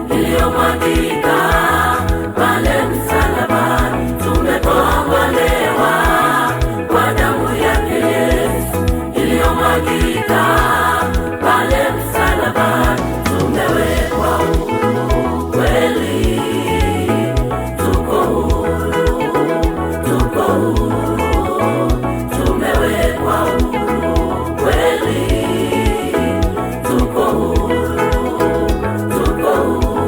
iliyomwagika pale msalabani. Tumekombolewa kwa damu yake Yesu iliyomwagika pale msalabani. Tumewekwa huru kweli, tuko huru, tuko huru, tumewekwa huru kweli, tuko huru, tuko huru.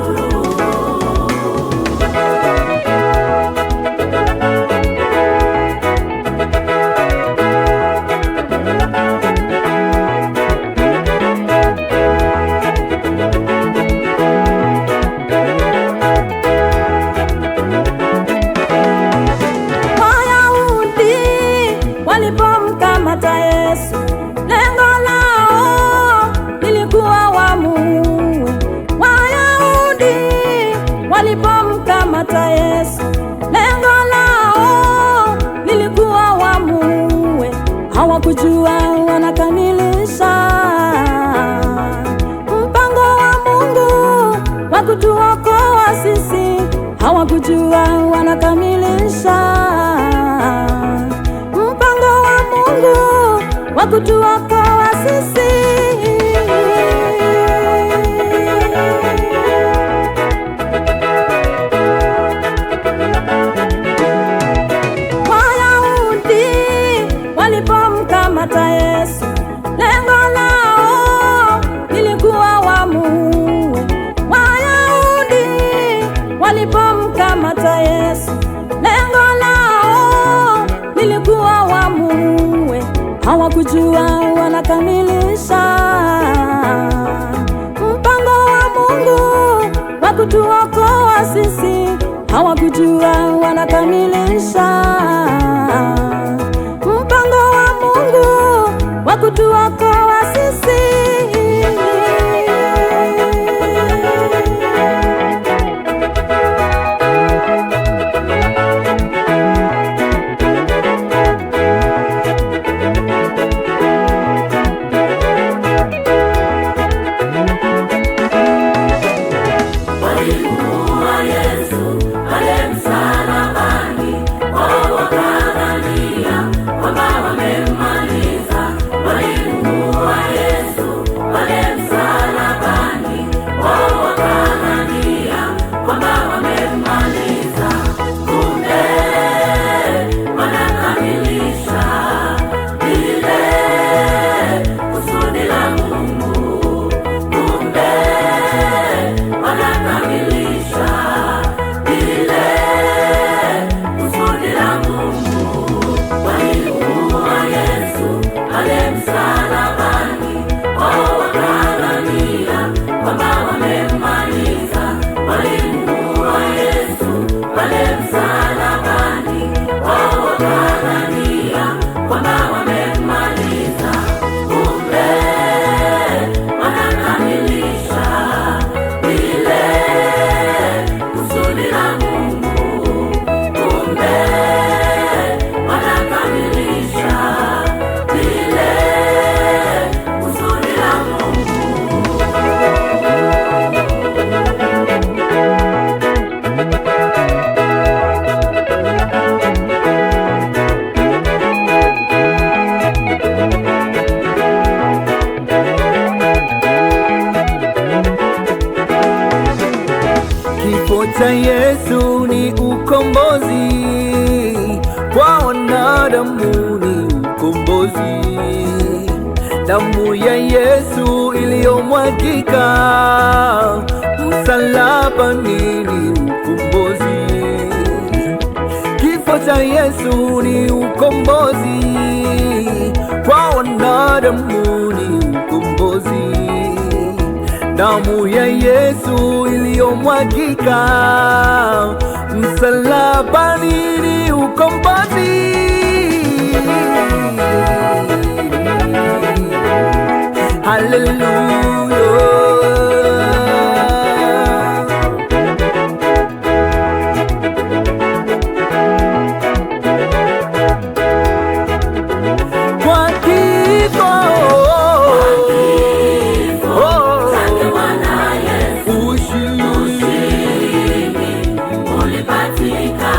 Walipomkamata Yesu, lengo lao lilikuwa wamuue. Wayahudi walipomkamata Yesu, lengo lao lilikuwa wamuue. Hawakujua wanakamilisha mpango wa Mungu wa kutuokoa sisi. Hawakujua wanakamilisha wa kutuokoa sisi. Wayahudi walipomkamata Yesu, lengo lao lilikuwa wamuue. Wayahudi walipomkamata Yesu, lengo lao lilikuwa wamuue. Hawakujua wanakamilisha mpango wa Mungu wa kutuokoa sisi. Hawakujua wanakamilisha mpango wa Mungu wa kutuokoa sisi. Yesu pale msalabani. wanadamu ni ukombozi. Damu ya Yesu iliyomwagika msalabani ni ukombozi. Kifo cha Yesu ni ukombozi, kwa wanadamu ni ukombozi. Damu ya Yesu iliyomwagika msalabani ni ukombozi. Hallelujah. Kwa kifo chake Bwana Yesu, ushindi ulipatikana.